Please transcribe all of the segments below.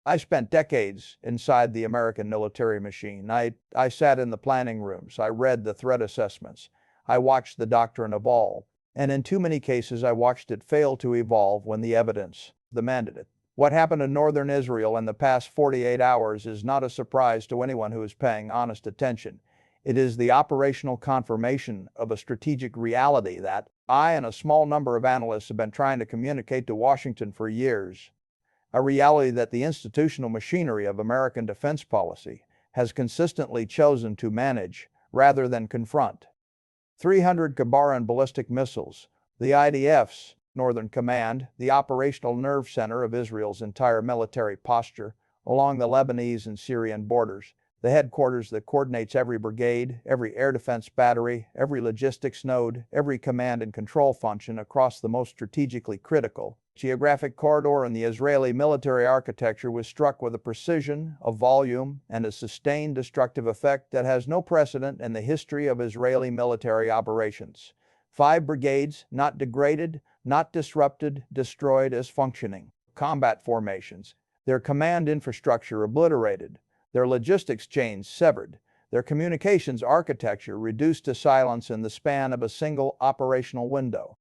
I spent decades inside the American military machine. I sat in the planning rooms. I read the threat assessments. I watched the doctrine evolve. And in too many cases, I watched it fail to evolve when the evidence demanded it. What happened in northern Israel in the past 48 hours is not a surprise to anyone who is paying honest attention. It is the operational confirmation of a strategic reality that I and a small number of analysts have been trying to communicate to Washington for years. A reality that the institutional machinery of American defense policy has consistently chosen to manage rather than confront. 300 Khaibar ballistic missiles, the IDF's Northern Command, the operational nerve center of Israel's entire military posture along the Lebanese and Syrian borders, the headquarters that coordinates every brigade, every air defense battery, every logistics node, every command and control function across the most strategically critical geographic corridor in the Israeli military architecture was struck with a precision, a volume, and a sustained destructive effect that has no precedent in the history of Israeli military operations. 5 brigades, not degraded, not disrupted, destroyed as functioning combat formations, their command infrastructure obliterated, their logistics chains severed, their communications architecture reduced to silence in the span of a single operational window.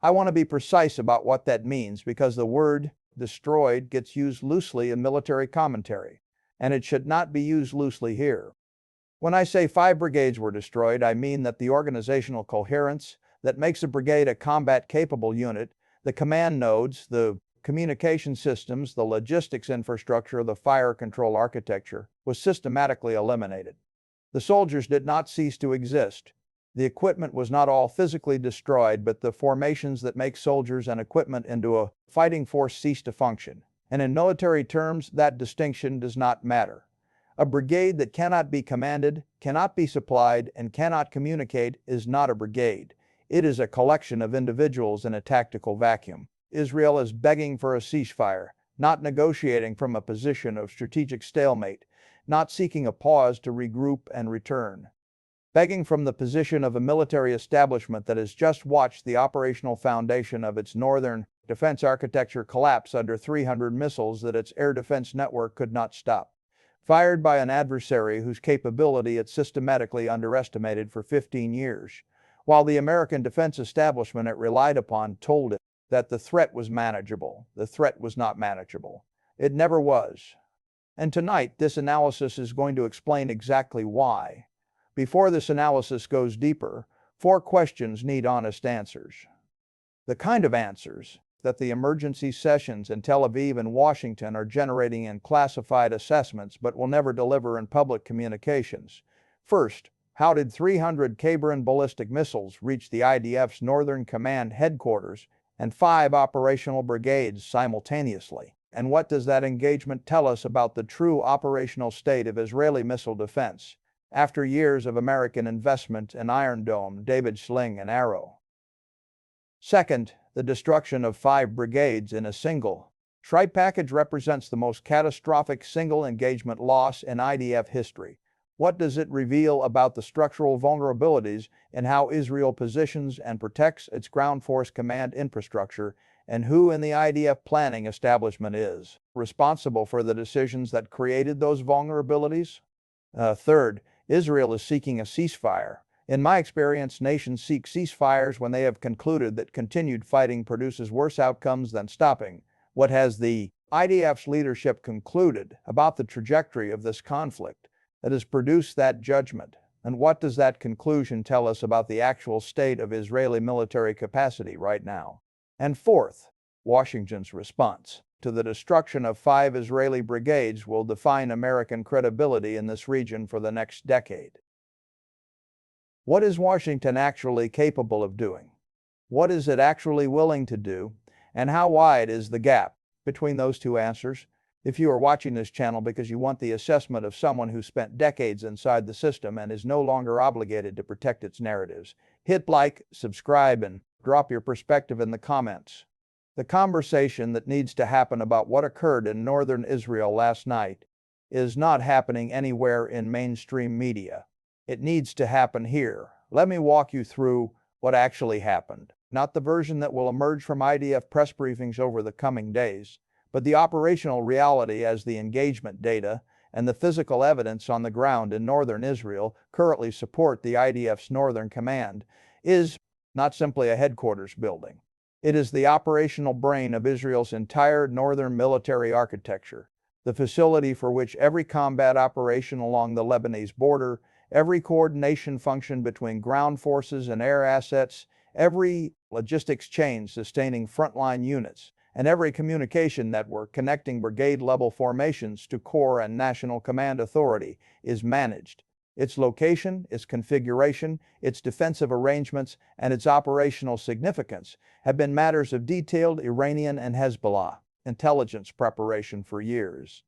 I want to be precise about what that means because the word destroyed gets used loosely in military commentary, and it should not be used loosely here. When I say 5 brigades were destroyed, I mean that the organizational coherence that makes a brigade a combat-capable unit, the command nodes, the communication systems, the logistics infrastructure, the fire control architecture, was systematically eliminated. The soldiers did not cease to exist. The equipment was not all physically destroyed, but the formations that make soldiers and equipment into a fighting force ceased to function. And in military terms, that distinction does not matter. A brigade that cannot be commanded, cannot be supplied, and cannot communicate is not a brigade. It is a collection of individuals in a tactical vacuum. Israel is begging for a ceasefire, not negotiating from a position of strategic stalemate, not seeking a pause to regroup and return. Begging from the position of a military establishment that has just watched the operational foundation of its northern defense architecture collapse under 300 missiles that its air defense network could not stop. Fired by an adversary whose capability it systematically underestimated for 15 years, while the American defense establishment it relied upon told it that the threat was manageable. The threat was not manageable. It never was. And tonight, this analysis is going to explain exactly why. Before this analysis goes deeper, 4 questions need honest answers. The kind of answers that the emergency sessions in Tel Aviv and Washington are generating in classified assessments but will never deliver in public communications. First, how did 300 Khaibar ballistic missiles reach the IDF's Northern Command headquarters and 5 operational brigades simultaneously? And what does that engagement tell us about the true operational state of Israeli missile defense after years of American investment in Iron Dome, David Sling, and Arrow? Second, the destruction of 5 brigades in a single strike package represents the most catastrophic single engagement loss in IDF history. What does it reveal about the structural vulnerabilities in how Israel positions and protects its ground force command infrastructure, and who in the IDF planning establishment is responsible for the decisions that created those vulnerabilities? Third, Israel is seeking a ceasefire. In my experience, nations seek ceasefires when they have concluded that continued fighting produces worse outcomes than stopping. What has the IDF's leadership concluded about the trajectory of this conflict that has produced that judgment? And what does that conclusion tell us about the actual state of Israeli military capacity right now? And fourth, Washington's response to the destruction of 5 Israeli brigades will define American credibility in this region for the next decade. What is Washington actually capable of doing? What is it actually willing to do? And how wide is the gap between those 2 answers? If you are watching this channel because you want the assessment of someone who spent decades inside the system and is no longer obligated to protect its narratives, hit like, subscribe, and drop your perspective in the comments. The conversation that needs to happen about what occurred in northern Israel last night is not happening anywhere in mainstream media. It needs to happen here. Let me walk you through what actually happened. Not the version that will emerge from IDF press briefings over the coming days, but the operational reality as the engagement data and the physical evidence on the ground in northern Israel currently support the IDF's Northern Command is not simply a headquarters building. It is the operational brain of Israel's entire northern military architecture, the facility for which every combat operation along the Lebanese border, every coordination function between ground forces and air assets, every logistics chain sustaining frontline units, and every communication network connecting brigade-level formations to Corps and National Command Authority is managed. Its location, its configuration, its defensive arrangements, and its operational significance have been matters of detailed Iranian and Hezbollah intelligence preparation for years.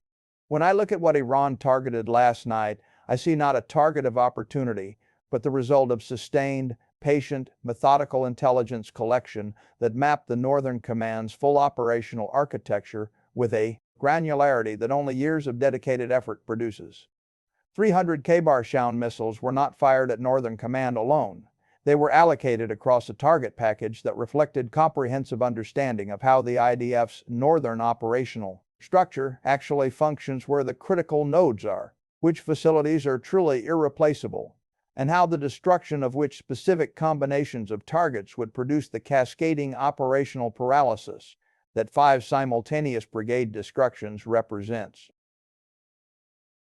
When I look at what Iran targeted last night, I see not a target of opportunity, but the result of sustained, patient, methodical intelligence collection that mapped the Northern Command's full operational architecture with a granularity that only years of dedicated effort produces. 300 Khaibar-Shekan missiles were not fired at Northern Command alone. They were allocated across a target package that reflected comprehensive understanding of how the IDF's northern operational structure actually functions where the critical nodes are, which facilities are truly irreplaceable, and how the destruction of which specific combinations of targets would produce the cascading operational paralysis that 5 simultaneous brigade destructions represents.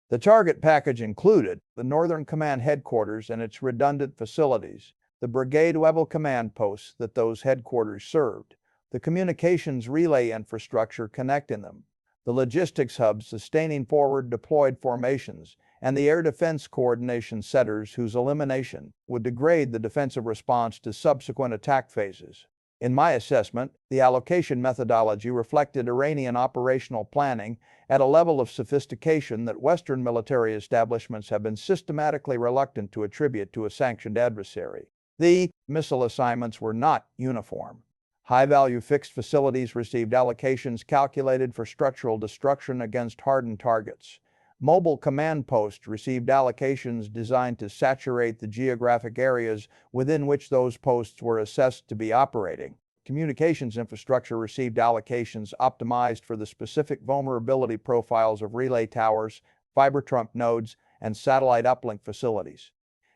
The target package included the Northern Command headquarters and its redundant facilities, the brigade-level command posts that those headquarters served, the communications relay infrastructure connecting them, the logistics hubs sustaining forward deployed formations, and the air defense coordination centers whose elimination would degrade the defensive response to subsequent attack phases. In my assessment, the allocation methodology reflected Iranian operational planning at a level of sophistication that Western military establishments have been systematically reluctant to attribute to a sanctioned adversary. The missile assignments were not uniform. High-value fixed facilities received allocations calculated for structural destruction against hardened targets. Mobile command posts received allocations designed to saturate the geographic areas within which those posts were assessed to be operating. Communications infrastructure received allocations optimized for the specific vulnerability profiles of relay towers, fiber trunk nodes, and satellite uplink facilities.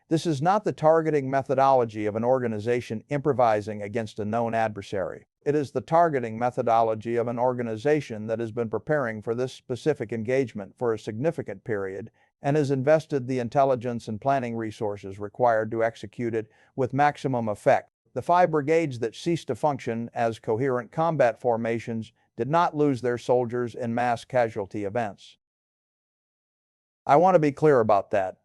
This is not the targeting methodology of an organization improvising against a known adversary. It is the targeting methodology of an organization that has been preparing for this specific engagement for a significant period and has invested the intelligence and planning resources required to execute it with maximum effect. The 5 brigades that ceased to function as coherent combat formations did not lose their soldiers in mass casualty events. I want to be clear about that.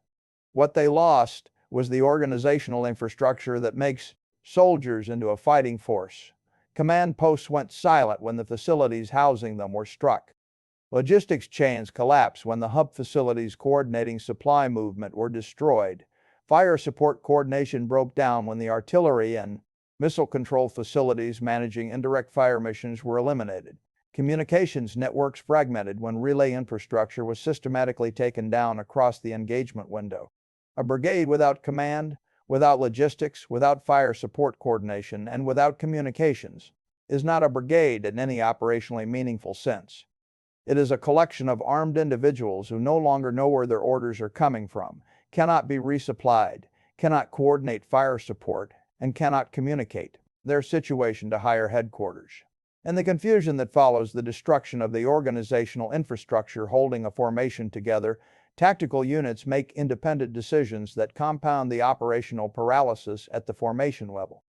What they lost was the organizational infrastructure that makes soldiers into a fighting force. Command posts went silent when the facilities housing them were struck. Logistics chains collapsed when the hub facilities coordinating supply movement were destroyed. Fire support coordination broke down when the artillery and missile control facilities managing indirect fire missions were eliminated. Communications networks fragmented when relay infrastructure was systematically taken down across the engagement window. A brigade without command, without logistics, without fire support coordination, and without communications is not a brigade in any operationally meaningful sense. It is a collection of armed individuals who no longer know where their orders are coming from, cannot be resupplied, cannot coordinate fire support, and cannot communicate their situation to higher headquarters. And the confusion that follows the destruction of the organizational infrastructure holding a formation together, tactical units make independent decisions that compound the operational paralysis at the formation level.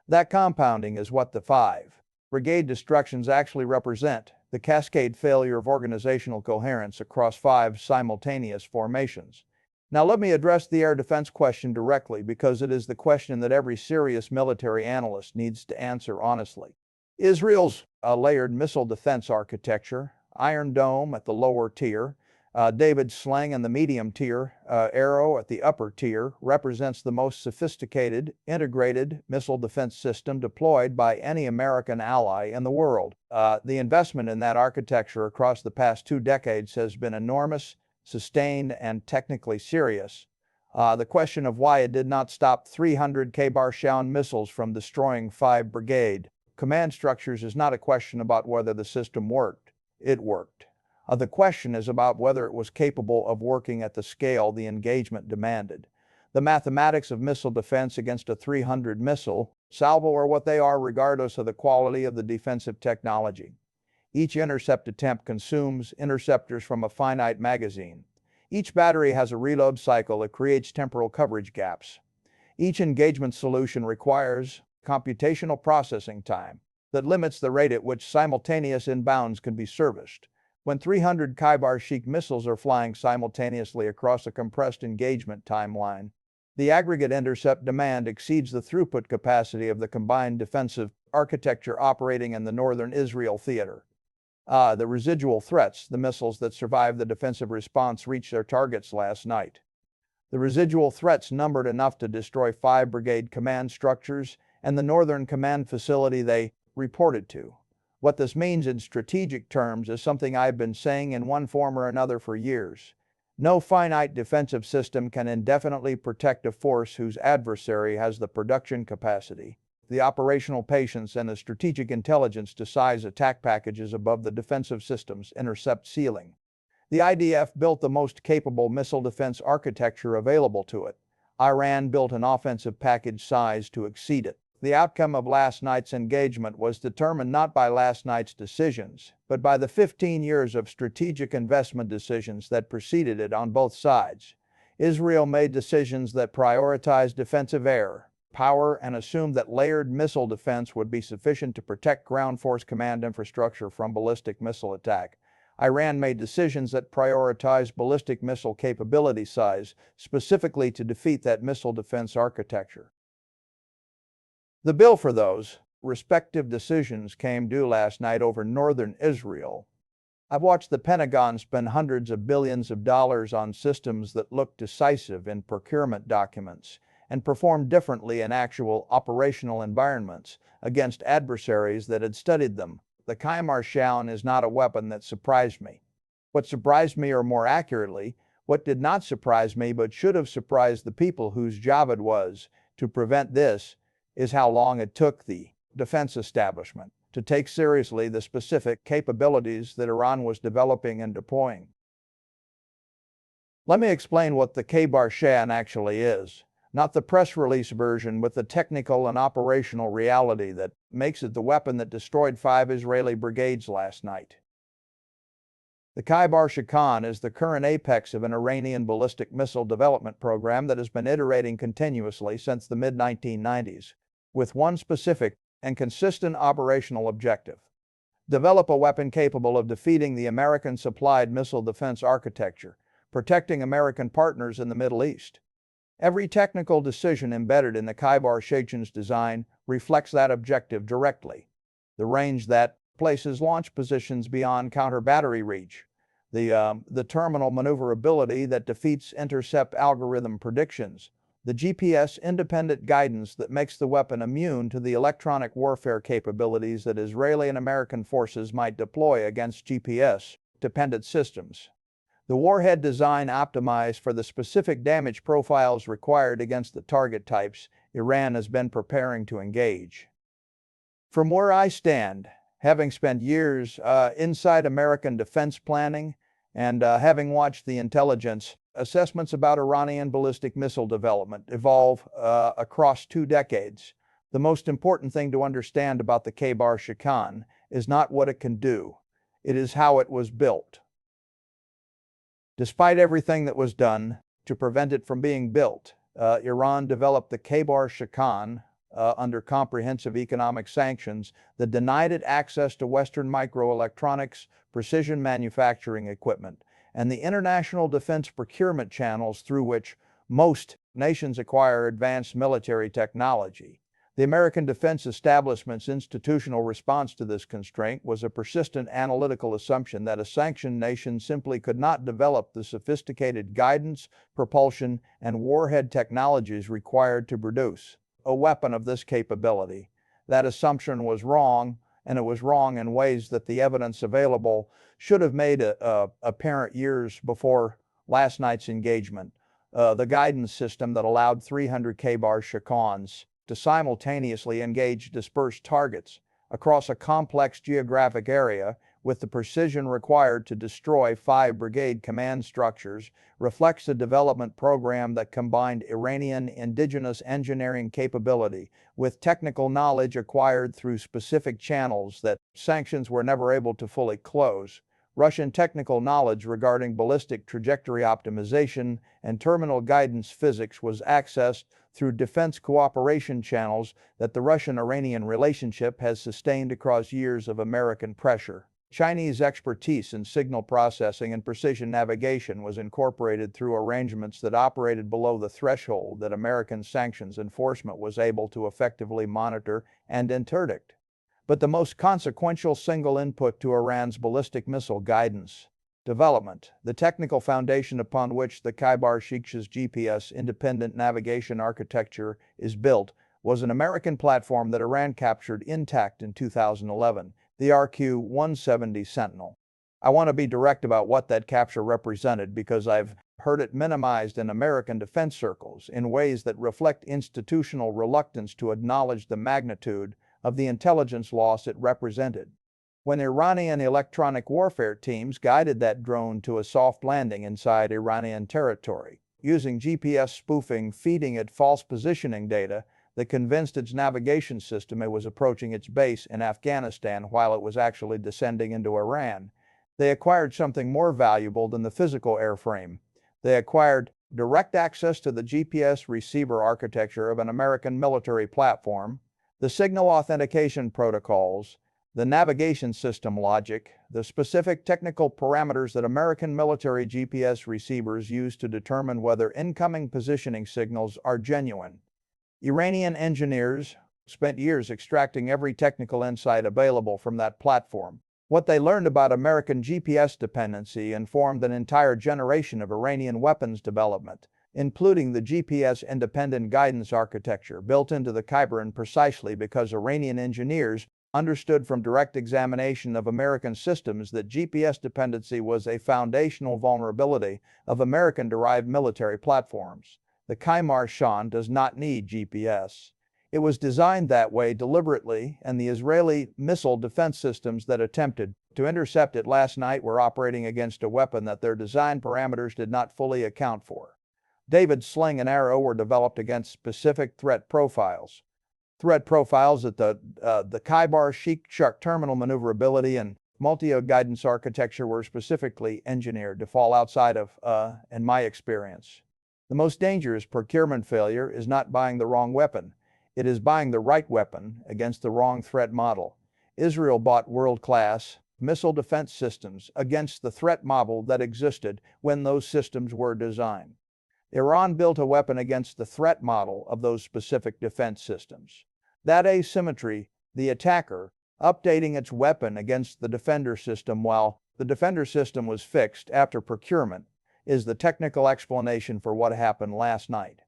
That compounding is what the 5 brigade destructions actually represent, the cascade failure of organizational coherence across 5 simultaneous formations. Now let me address the air defense question directly because it is the question that every serious military analyst needs to answer honestly. Israel's layered missile defense architecture, Iron Dome at the lower tier, David's Sling in the medium tier, Arrow at the upper tier, represents the most sophisticated, integrated missile defense system deployed by any American ally in the world. The investment in that architecture across the past 2 decades has been enormous, sustained, and technically serious. The question of why it did not stop 300 Khaibar-Shekan missiles from destroying 5 brigade command structures is not a question about whether the system worked. it worked. The question is about whether it was capable of working at the scale the engagement demanded. The mathematics of missile defense against a 300 missile salvo are what they are regardless of the quality of the defensive technology. Each intercept attempt consumes interceptors from a finite magazine. Each battery has a reload cycle that creates temporal coverage gaps. Each engagement solution requires computational processing time that limits the rate at which simultaneous inbounds can be serviced. When 300 Khaibar-Shekan missiles are flying simultaneously across a compressed engagement timeline, the aggregate intercept demand exceeds the throughput capacity of the combined defensive architecture operating in the northern Israel theater. The residual threats, the missiles that survived the defensive response, reached their targets last night. The residual threats numbered enough to destroy 5 brigade command structures and the northern command facility they reported to. What this means in strategic terms is something I've been saying in one form or another for years. No finite defensive system can indefinitely protect a force whose adversary has the production capacity, the operational patience, and the strategic intelligence to size attack packages above the defensive system's intercept ceiling. The IDF built the most capable missile defense architecture available to it. Iran built an offensive package size to exceed it. The outcome of last night's engagement was determined not by last night's decisions, but by the 15 years of strategic investment decisions that preceded it on both sides. Israel made decisions that prioritized defensive air power and assumed that layered missile defense would be sufficient to protect ground force command infrastructure from ballistic missile attack. Iran made decisions that prioritized ballistic missile capability size, specifically to defeat that missile defense architecture. The bill for those respective decisions came due last night over northern Israel. I've watched the Pentagon spend hundreds of billions of dollars on systems that look decisive in procurement documents and perform differently in actual operational environments against adversaries that had studied them. The Khaibar-Shekan is not a weapon that surprised me. What surprised me, or more accurately, what did not surprise me but should have surprised the people whose job it was to prevent this, is how long it took the defense establishment to take seriously the specific capabilities that Iran was developing and deploying. Let me explain what the Khaibar-Shekan actually is, not the press release version with the technical and operational reality that makes it the weapon that destroyed 5 Israeli brigades last night. The Khaibar-Shekan is the current apex of an Iranian ballistic missile development program that has been iterating continuously since the mid-1990s, with one specific and consistent operational objective: develop a weapon capable of defeating the American-supplied missile defense architecture, protecting American partners in the Middle East. Every technical decision embedded in the Khaibar-Shekan's design reflects that objective directly. The range that places launch positions beyond counter-battery reach, the terminal maneuverability that defeats intercept algorithm predictions, the GPS-independent guidance that makes the weapon immune to the electronic warfare capabilities that Israeli and American forces might deploy against GPS-dependent systems. The warhead design optimized for the specific damage profiles required against the target types Iran has been preparing to engage. From where I stand, having spent years inside American defense planning and having watched the intelligence assessments about Iranian ballistic missile development evolve across 2 decades, the most important thing to understand about the Khaibar-Shekan is not what it can do, it is how it was built. Despite everything that was done to prevent it from being built, Iran developed the Khaibar-Shekan under comprehensive economic sanctions that denied it access to Western microelectronics, precision manufacturing equipment, and the international defense procurement channels through which most nations acquire advanced military technology. The American defense establishment's institutional response to this constraint was a persistent analytical assumption that a sanctioned nation simply could not develop the sophisticated guidance, propulsion, and warhead technologies required to produce a weapon of this capability. That assumption was wrong, and it was wrong in ways that the evidence available should have made apparent years before last night's engagement. The guidance system that allowed 300 Khaibar-Shekans to simultaneously engage dispersed targets across a complex geographic area with the precision required to destroy 5 brigade command structures, reflects a development program that combined Iranian indigenous engineering capability with technical knowledge acquired through specific channels that sanctions were never able to fully close. Russian technical knowledge regarding ballistic trajectory optimization and terminal guidance physics was accessed through defense cooperation channels that the Russian-Iranian relationship has sustained across years of American pressure. Chinese expertise in signal processing and precision navigation was incorporated through arrangements that operated below the threshold that American sanctions enforcement was able to effectively monitor and interdict. But the most consequential single input to Iran's ballistic missile guidance development, the technical foundation upon which the Khaibar-Shekan's GPS-independent navigation architecture is built, was an American platform that Iran captured intact in 2011, the RQ-170 Sentinel. I want to be direct about what that capture represented because I've heard it minimized in American defense circles in ways that reflect institutional reluctance to acknowledge the magnitude of the intelligence loss it represented. When Iranian electronic warfare teams guided that drone to a soft landing inside Iranian territory, using GPS spoofing feeding it false positioning data that convinced its navigation system it was approaching its base in Afghanistan while it was actually descending into Iran, they acquired something more valuable than the physical airframe. They acquired direct access to the GPS receiver architecture of an American military platform, the signal authentication protocols, the navigation system logic, the specific technical parameters that American military GPS receivers use to determine whether incoming positioning signals are genuine. Iranian engineers spent years extracting every technical insight available from that platform. What they learned about American GPS dependency informed an entire generation of Iranian weapons development, including the GPS-independent guidance architecture built into the Khaibar, precisely because Iranian engineers understood from direct examination of American systems that GPS dependency was a foundational vulnerability of American-derived military platforms. The Khaibar-Shekan does not need GPS. It was designed that way deliberately, and the Israeli missile defense systems that attempted to intercept it last night were operating against a weapon that their design parameters did not fully account for. David's sling and arrow were developed against specific threat profiles. Threat profiles that the Khaibar-Shekan terminal maneuverability and multi-guidance architecture were specifically engineered to fall outside of, in my experience. The most dangerous procurement failure is not buying the wrong weapon. It is buying the right weapon against the wrong threat model. Israel bought world-class missile defense systems against the threat model that existed when those systems were designed. Iran built a weapon against the threat model of those specific defense systems. That asymmetry, the attacker updating its weapon against the defender system while the defender system was fixed after procurement, is the technical explanation for what happened last night.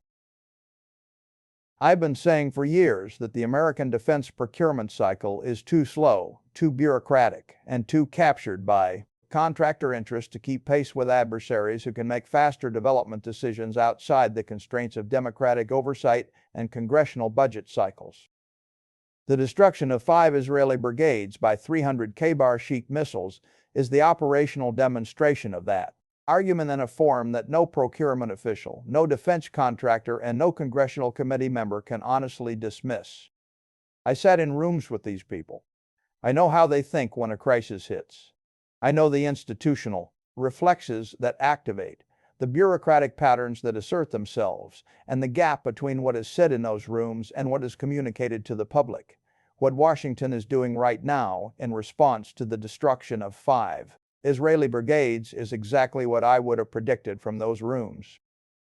I've been saying for years that the American defense procurement cycle is too slow, too bureaucratic, and too captured by contractor interest to keep pace with adversaries who can make faster development decisions outside the constraints of democratic oversight and congressional budget cycles. The destruction of 5 Israeli brigades by 300 Khaibar-Shekan missiles is the operational demonstration of that. Argument in a form that no procurement official, no defense contractor, and no congressional committee member can honestly dismiss. I sat in rooms with these people. I know how they think when a crisis hits. I know the institutional reflexes that activate, the bureaucratic patterns that assert themselves, and the gap between what is said in those rooms and what is communicated to the public. What Washington is doing right now in response to the destruction of 5 Israeli brigades is exactly what I would have predicted from those rooms.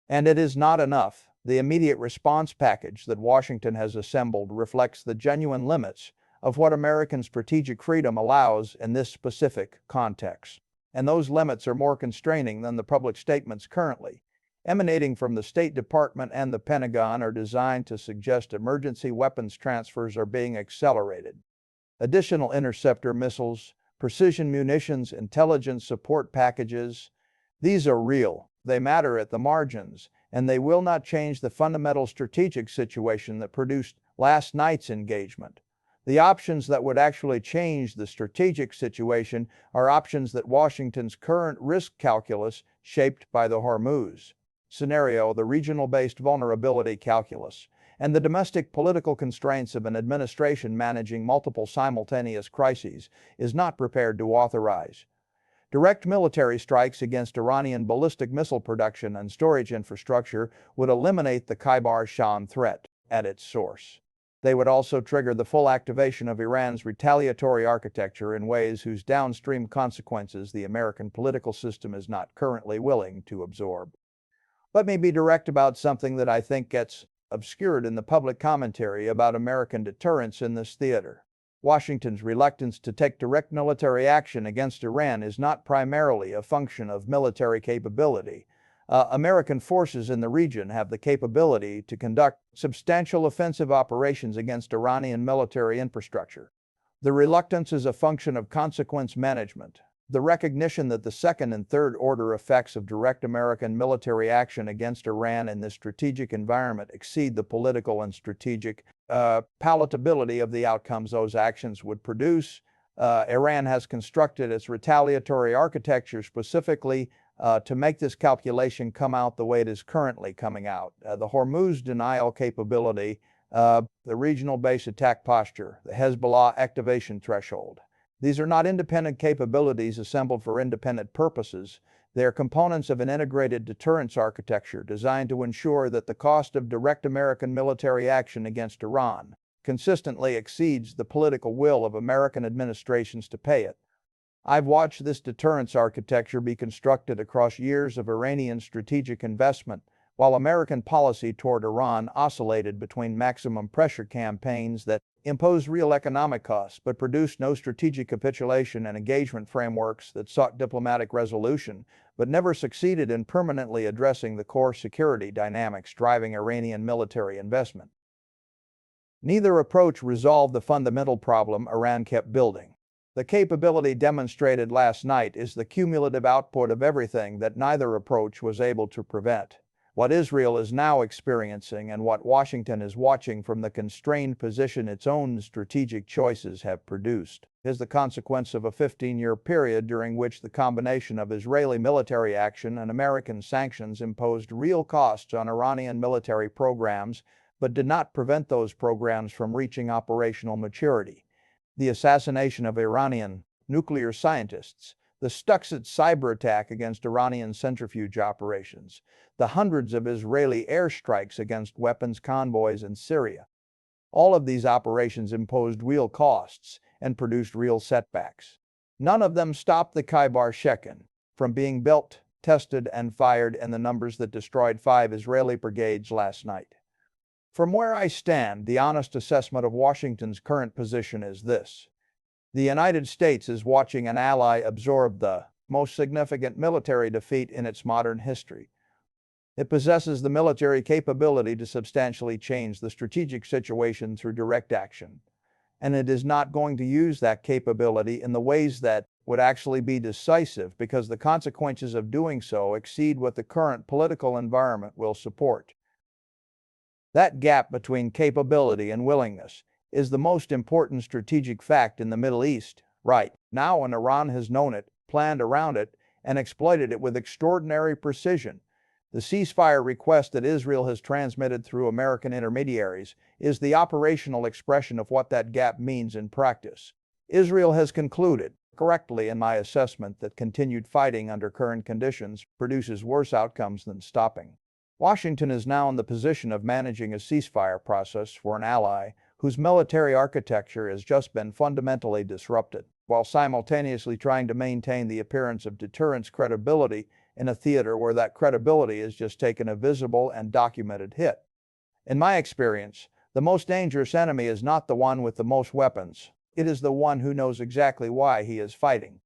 And it is not enough. The immediate response package that Washington has assembled reflects the genuine limits of what American strategic freedom allows in this specific context. And those limits are more constraining than the public statements currently emanating from the State Department and the Pentagon are designed to suggest emergency weapons transfers are being accelerated. Additional interceptor missiles, precision munitions, intelligence support packages, these are real. They matter at the margins, and they will not change the fundamental strategic situation that produced last night's engagement. The options that would actually change the strategic situation are options that Washington's current risk calculus, shaped by the Hormuz scenario, the regional-based vulnerability calculus, and the domestic political constraints of an administration managing multiple simultaneous crises, is not prepared to authorize. Direct military strikes against Iranian ballistic missile production and storage infrastructure would eliminate the Khaibar-Shekan threat at its source. They would also trigger the full activation of Iran's retaliatory architecture in ways whose downstream consequences the American political system is not currently willing to absorb. Let me be direct about something that I think gets obscured in the public commentary about American deterrence in this theater. Washington's reluctance to take direct military action against Iran is not primarily a function of military capability. American forces in the region have the capability to conduct substantial offensive operations against Iranian military infrastructure. The reluctance is a function of consequence management, the recognition that the second and third order effects of direct American military action against Iran in this strategic environment exceed the political and strategic palatability of the outcomes those actions would produce. Iran has constructed its retaliatory architecture specifically to make this calculation come out the way it is currently coming out. The Hormuz denial capability, the regional base attack posture, the Hezbollah activation threshold. These are not independent capabilities assembled for independent purposes. They are components of an integrated deterrence architecture designed to ensure that the cost of direct American military action against Iran consistently exceeds the political will of American administrations to pay it. I've watched this deterrence architecture be constructed across years of Iranian strategic investment, while American policy toward Iran oscillated between maximum pressure campaigns that imposed real economic costs but produced no strategic capitulation and engagement frameworks that sought diplomatic resolution but never succeeded in permanently addressing the core security dynamics driving Iranian military investment. Neither approach resolved the fundamental problem Iran kept building. The capability demonstrated last night is the cumulative output of everything that neither approach was able to prevent. What Israel is now experiencing and what Washington is watching from the constrained position its own strategic choices have produced is the consequence of a 15-year period during which the combination of Israeli military action and American sanctions imposed real costs on Iranian military programs but did not prevent those programs from reaching operational maturity. The assassination of Iranian nuclear scientists, the Stuxnet cyber attack against Iranian centrifuge operations, the hundreds of Israeli airstrikes against weapons convoys in Syria. All of these operations imposed real costs and produced real setbacks. None of them stopped the Khaibar-Shekan from being built, tested, and fired in the numbers that destroyed 5 Israeli brigades last night. From where I stand, the honest assessment of Washington's current position is this. The United States is watching an ally absorb the most significant military defeat in its modern history. It possesses the military capability to substantially change the strategic situation through direct action, and it is not going to use that capability in the ways that would actually be decisive because the consequences of doing so exceed what the current political environment will support. That gap between capability and willingness is the most important strategic fact in the Middle East right now, and Iran has known it, planned around it, and exploited it with extraordinary precision. The ceasefire request that Israel has transmitted through American intermediaries is the operational expression of what that gap means in practice. Israel has concluded, correctly in my assessment, that continued fighting under current conditions produces worse outcomes than stopping. Washington is now in the position of managing a ceasefire process for an ally whose military architecture has just been fundamentally disrupted, while simultaneously trying to maintain the appearance of deterrence credibility in a theater where that credibility has just taken a visible and documented hit. In my experience, the most dangerous enemy is not the one with the most weapons. It is the one who knows exactly why he is fighting,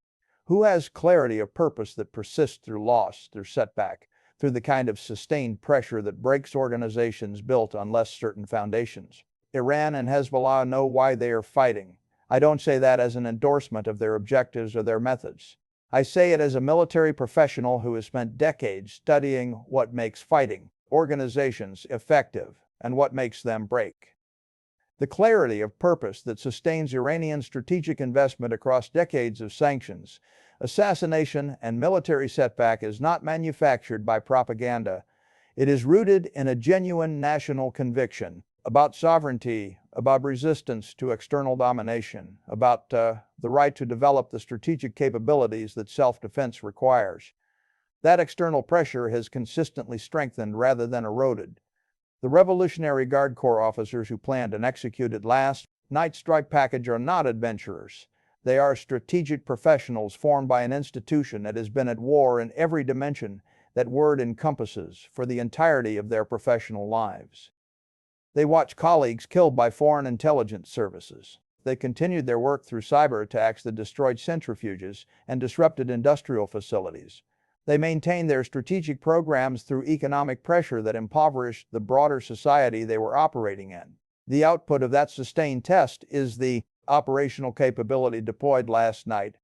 who has clarity of purpose that persists through loss, through setback, through the kind of sustained pressure that breaks organizations built on less certain foundations. Iran and Hezbollah know why they are fighting. I don't say that as an endorsement of their objectives or their methods. I say it as a military professional who has spent decades studying what makes fighting organizations effective and what makes them break. The clarity of purpose that sustains Iranian strategic investment across decades of sanctions, assassination, and military setback is not manufactured by propaganda. It is rooted in a genuine national conviction about sovereignty, about resistance to external domination, about the right to develop the strategic capabilities that self-defense requires. That external pressure has consistently strengthened rather than eroded. The Revolutionary Guard Corps officers who planned and executed last night's strike package are not adventurers. They are strategic professionals formed by an institution that has been at war in every dimension that word encompasses for the entirety of their professional lives. They watched colleagues killed by foreign intelligence services. They continued their work through cyber attacks that destroyed centrifuges and disrupted industrial facilities. They maintained their strategic programs through economic pressure that impoverished the broader society they were operating in. The output of that sustained test is the operational capability deployed last night,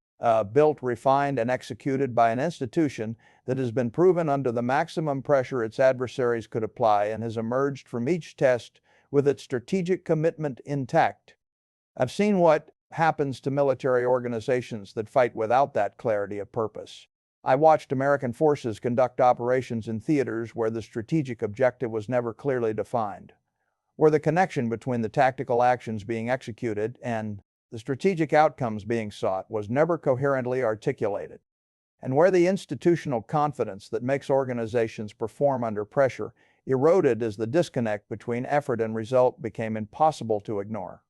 built, refined, and executed by an institution that has been proven under the maximum pressure its adversaries could apply and has emerged from each test with its strategic commitment intact. I've seen what happens to military organizations that fight without that clarity of purpose. I watched American forces conduct operations in theaters where the strategic objective was never clearly defined, where the connection between the tactical actions being executed and the strategic outcomes being sought was never coherently articulated, and where the institutional confidence that makes organizations perform under pressure eroded as the disconnect between effort and result became impossible to ignore.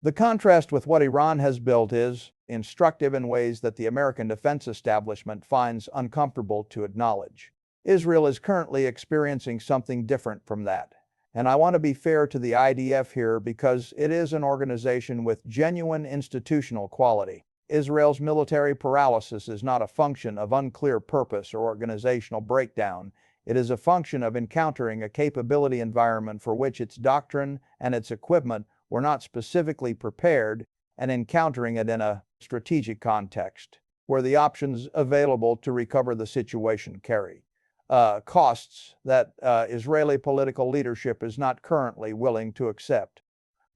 The contrast with what Iran has built is instructive in ways that the American defense establishment finds uncomfortable to acknowledge. Israel is currently experiencing something different from that. And I want to be fair to the IDF here because it is an organization with genuine institutional quality. Israel's military paralysis is not a function of unclear purpose or organizational breakdown. It is a function of encountering a capability environment for which its doctrine and its equipment were not specifically prepared, and encountering it in a strategic context, where the options available to recover the situation carry costs that Israeli political leadership is not currently willing to accept.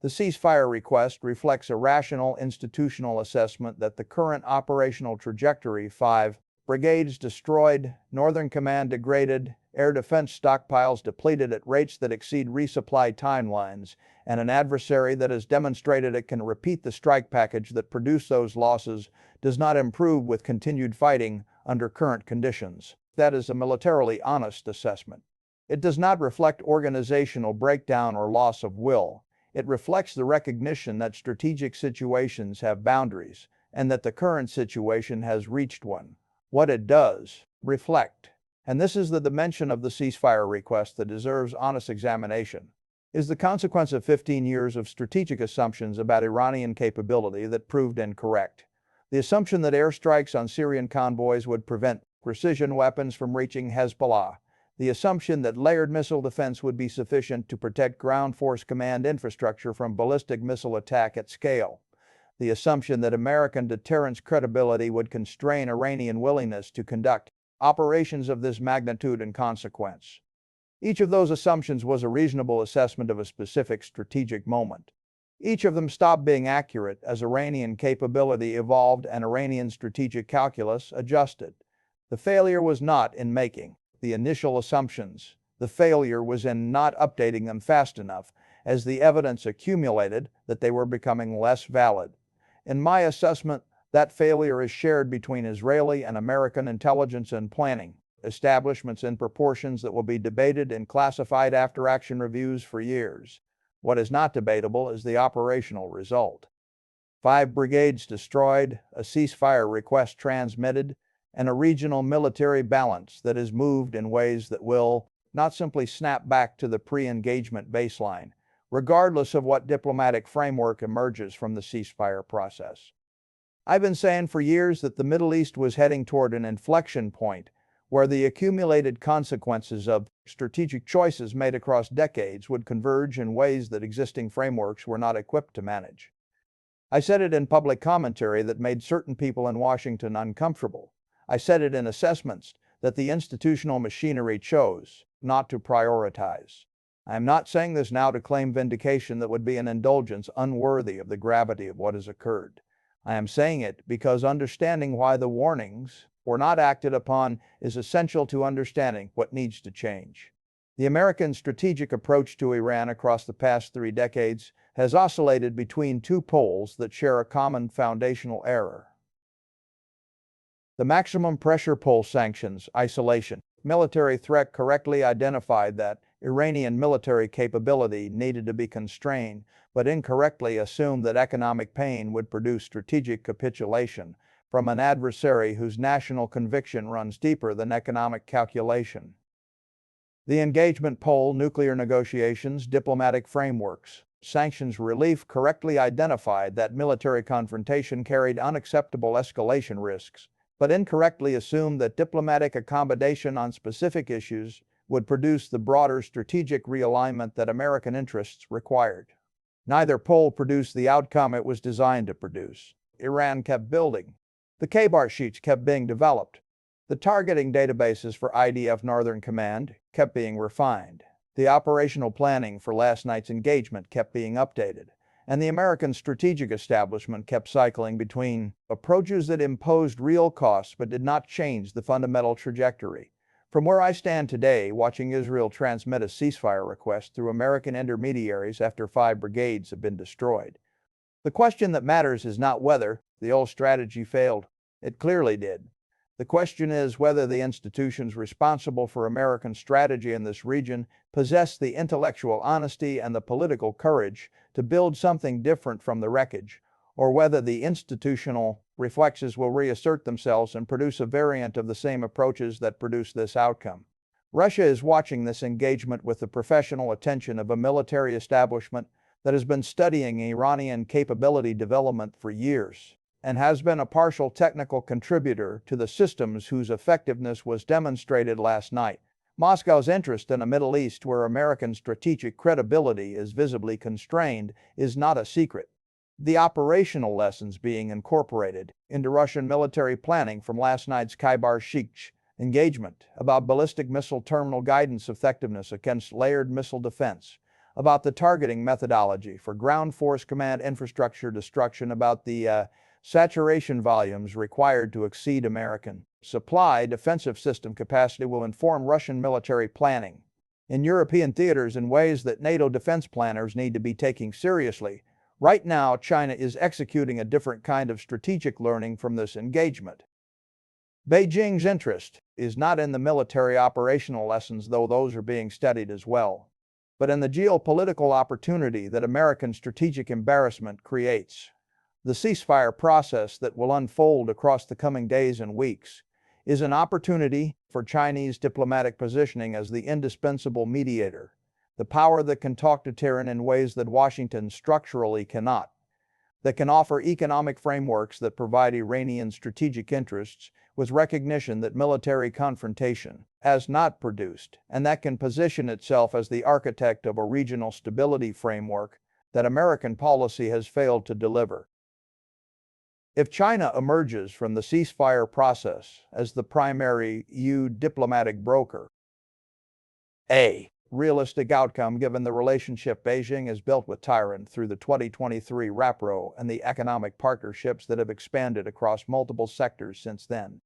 The ceasefire request reflects a rational institutional assessment that the current operational trajectory, 5 brigades destroyed, Northern Command degraded, air defense stockpiles depleted at rates that exceed resupply timelines, and an adversary that has demonstrated it can repeat the strike package that produced those losses does not improve with continued fighting under current conditions. That is a militarily honest assessment. It does not reflect organizational breakdown or loss of will. It reflects the recognition that strategic situations have boundaries and that the current situation has reached one. What it does reflect, and this is the dimension of the ceasefire request that deserves honest examination, is the consequence of 15 years of strategic assumptions about Iranian capability that proved incorrect. The assumption that airstrikes on Syrian convoys would prevent precision weapons from reaching Hezbollah. The assumption that layered missile defense would be sufficient to protect ground force command infrastructure from ballistic missile attack at scale. The assumption that American deterrence credibility would constrain Iranian willingness to conduct operations of this magnitude and consequence. Each of those assumptions was a reasonable assessment of a specific strategic moment. Each of them stopped being accurate as Iranian capability evolved and Iranian strategic calculus adjusted. The failure was not in making the initial assumptions. The failure was in not updating them fast enough as the evidence accumulated that they were becoming less valid. In my assessment, that failure is shared between Israeli and American intelligence and planning establishments in proportions that will be debated in classified after-action reviews for years. What is not debatable is the operational result. 5 brigades destroyed, a ceasefire request transmitted, and a regional military balance that is moved in ways that will not simply snap back to the pre-engagement baseline, regardless of what diplomatic framework emerges from the ceasefire process. I've been saying for years that the Middle East was heading toward an inflection point where the accumulated consequences of strategic choices made across decades would converge in ways that existing frameworks were not equipped to manage. I said it in public commentary that made certain people in Washington uncomfortable. I said it in assessments that the institutional machinery chose not to prioritize. I am not saying this now to claim vindication that would be an indulgence unworthy of the gravity of what has occurred. I am saying it because understanding why the warnings were not acted upon is essential to understanding what needs to change. The American strategic approach to Iran across the past 3 decades has oscillated between two poles that share a common foundational error. The maximum pressure pole sanctions, isolation. Military threat correctly identified that Iranian military capability needed to be constrained, but incorrectly assumed that economic pain would produce strategic capitulation from an adversary whose national conviction runs deeper than economic calculation. The engagement pole, nuclear negotiations, diplomatic frameworks. Sanctions relief correctly identified that military confrontation carried unacceptable escalation risks, but incorrectly assumed that diplomatic accommodation on specific issues would produce the broader strategic realignment that American interests required. Neither pole produced the outcome it was designed to produce. Iran kept building. The Khaibar-Shekan kept being developed. The targeting databases for IDF Northern Command kept being refined. The operational planning for last night's engagement kept being updated. And the American strategic establishment kept cycling between approaches that imposed real costs but did not change the fundamental trajectory. From where I stand today, watching Israel transmit a ceasefire request through American intermediaries after 5 brigades have been destroyed, the question that matters is not whether the old strategy failed. It clearly did. The question is whether the institutions responsible for American strategy in this region possess the intellectual honesty and the political courage to build something different from the wreckage, or whether the institutional reflexes will reassert themselves and produce a variant of the same approaches that produce this outcome. Russia is watching this engagement with the professional attention of a military establishment that has been studying Iranian capability development for years and has been a partial technical contributor to the systems whose effectiveness was demonstrated last night. Moscow's interest in a Middle East where American strategic credibility is visibly constrained is not a secret. The operational lessons being incorporated into Russian military planning from last night's Khaibar-Shekan engagement about ballistic missile terminal guidance effectiveness against layered missile defense, about the targeting methodology for ground force command infrastructure destruction, about the saturation volumes required to exceed American supply defensive system capacity will inform Russian military planning in European theaters in ways that NATO defense planners need to be taking seriously. Right now, China is executing a different kind of strategic learning from this engagement. Beijing's interest is not in the military operational lessons, though those are being studied as well, but in the geopolitical opportunity that American strategic embarrassment creates. The ceasefire process that will unfold across the coming days and weeks is an opportunity for Chinese diplomatic positioning as the indispensable mediator, the power that can talk to Tehran in ways that Washington structurally cannot, that can offer economic frameworks that provide Iranian strategic interests with recognition that military confrontation has not produced, and that can position itself as the architect of a regional stability framework that American policy has failed to deliver. If China emerges from the ceasefire process as the primary EU diplomatic broker, a realistic outcome given the relationship Beijing has built with Tehran through the 2023 RAPRO and the economic partnerships that have expanded across multiple sectors since then.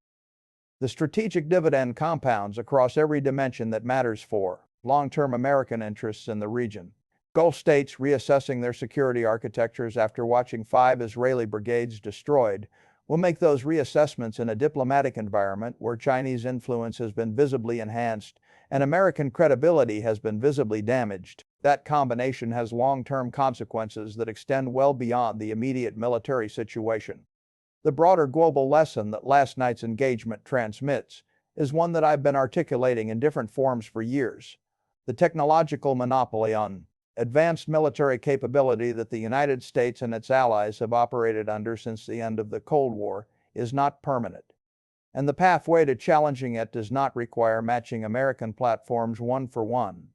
The strategic dividend compounds across every dimension that matters for long-term American interests in the region. Gulf states reassessing their security architectures after watching 5 Israeli brigades destroyed will make those reassessments in a diplomatic environment where Chinese influence has been visibly enhanced and American credibility has been visibly damaged. That combination has long-term consequences that extend well beyond the immediate military situation. The broader global lesson that last night's engagement transmits is one that I've been articulating in different forms for years. The technological monopoly on advanced military capability that the United States and its allies have operated under since the end of the Cold War is not permanent. And the pathway to challenging it does not require matching American platforms one for one.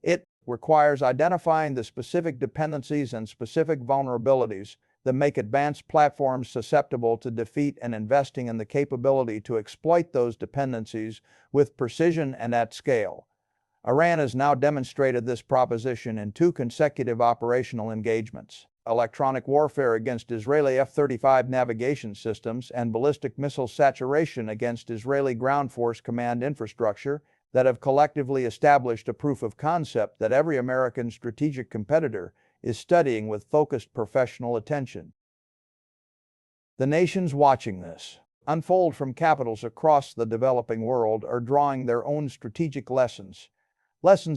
It requires identifying the specific dependencies and specific vulnerabilities that make advanced platforms susceptible to defeat and investing in the capability to exploit those dependencies with precision and at scale. Iran has now demonstrated this proposition in 2 consecutive operational engagements: electronic warfare against Israeli F-35 navigation systems and ballistic missile saturation against Israeli ground force command infrastructure, that have collectively established a proof of concept that every American strategic competitor is studying with focused professional attention. The nations watching this unfold from capitals across the developing world are drawing their own strategic lessons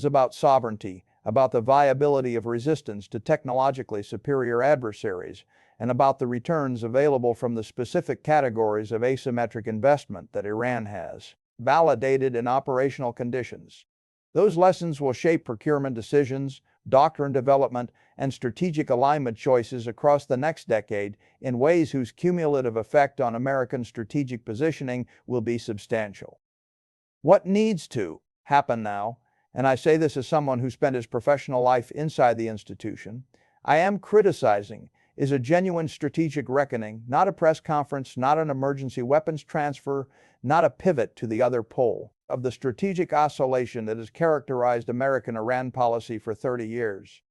about sovereignty, about the viability of resistance to technologically superior adversaries, and about the returns available from the specific categories of asymmetric investment that Iran has validated in operational conditions. Those lessons will shape procurement decisions, doctrine development, and strategic alignment choices across the next decade in ways whose cumulative effect on American strategic positioning will be substantial. What needs to happen now, and I say this as someone who spent his professional life inside the institution, I am criticizing, is a genuine strategic reckoning, not a press conference, not an emergency weapons transfer, not a pivot to the other pole of the strategic oscillation that has characterized American Iran policy for 30 years.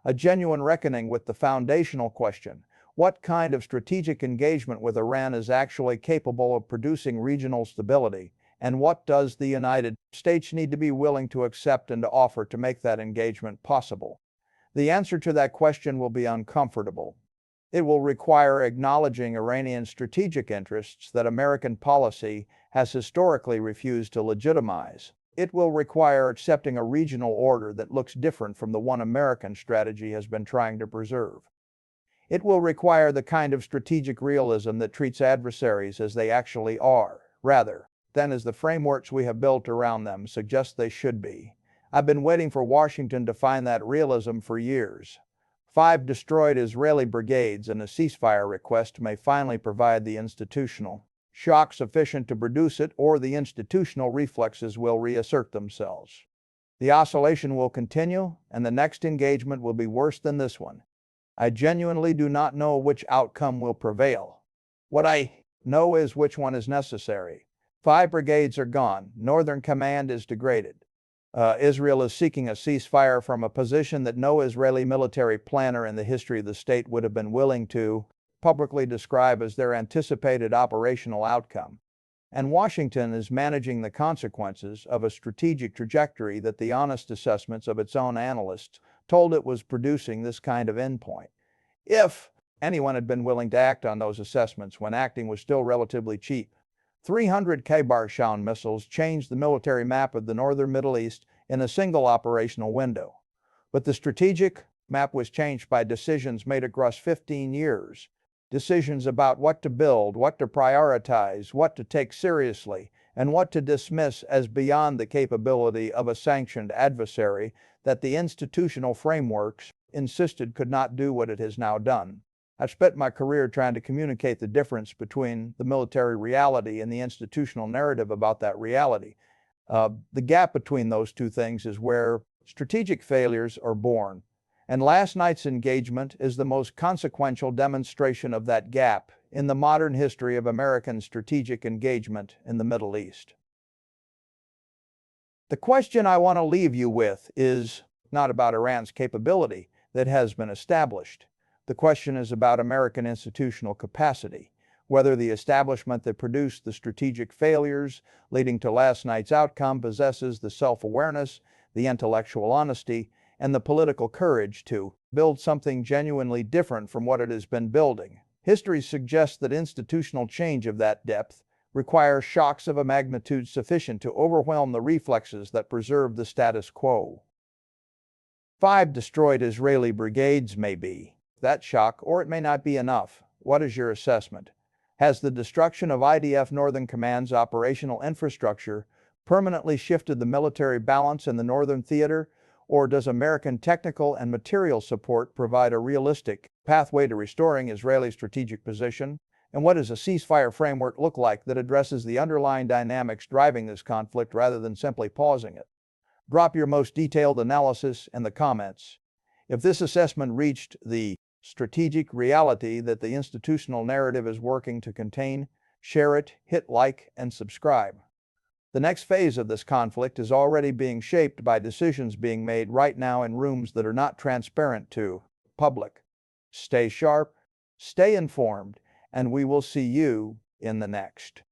A genuine reckoning with the foundational question: what kind of strategic engagement with Iran is actually capable of producing regional stability, and what does the United States need to be willing to accept and to offer to make that engagement possible? The answer to that question will be uncomfortable. It will require acknowledging Iranian strategic interests that American policy has historically refused to legitimize. It will require accepting a regional order that looks different from the one American strategy has been trying to preserve. It will require the kind of strategic realism that treats adversaries as they actually are, rather than as the frameworks we have built around them suggest they should be. I've been waiting for Washington to find that realism for years. 5 destroyed Israeli brigades and a ceasefire request may finally provide the institutional shock sufficient to produce it, or the institutional reflexes will reassert themselves. The oscillation will continue, and the next engagement will be worse than this one. I genuinely do not know which outcome will prevail. What I know is which one is necessary. 5 brigades are gone. Northern Command is degraded. Israel is seeking a ceasefire from a position that no Israeli military planner in the history of the state would have been willing to publicly describe as their anticipated operational outcome. And Washington is managing the consequences of a strategic trajectory that the honest assessments of its own analysts told it was producing this kind of endpoint. If anyone had been willing to act on those assessments when acting was still relatively cheap, 300 Khaibar-Shekan missiles changed the military map of the northern Middle East in a single operational window. But the strategic map was changed by decisions made across 15 years. Decisions about what to build, what to prioritize, what to take seriously, and what to dismiss as beyond the capability of a sanctioned adversary that the institutional frameworks insisted could not do what it has now done. I've spent my career trying to communicate the difference between the military reality and the institutional narrative about that reality. The gap between those two things is where strategic failures are born. And last night's engagement is the most consequential demonstration of that gap in the modern history of American strategic engagement in the Middle East. The question I want to leave you with is not about Iran's capability that has been established. The question is about American institutional capacity, whether the establishment that produced the strategic failures leading to last night's outcome possesses the self-awareness, the intellectual honesty, and the political courage to build something genuinely different from what it has been building. History suggests that institutional change of that depth requires shocks of a magnitude sufficient to overwhelm the reflexes that preserve the status quo. 5 destroyed Israeli brigades may be that shock, or it may not be enough. What is your assessment? Has the destruction of IDF Northern Command's operational infrastructure permanently shifted the military balance in the Northern Theater, or does American technical and material support provide a realistic pathway to restoring Israeli strategic position? And what does a ceasefire framework look like that addresses the underlying dynamics driving this conflict rather than simply pausing it? Drop your most detailed analysis in the comments. If this assessment reached the strategic reality that the institutional narrative is working to contain, share it, hit like, and subscribe. The next phase of this conflict is already being shaped by decisions being made right now in rooms that are not transparent to public. Stay sharp, stay informed, and we will see you in the next.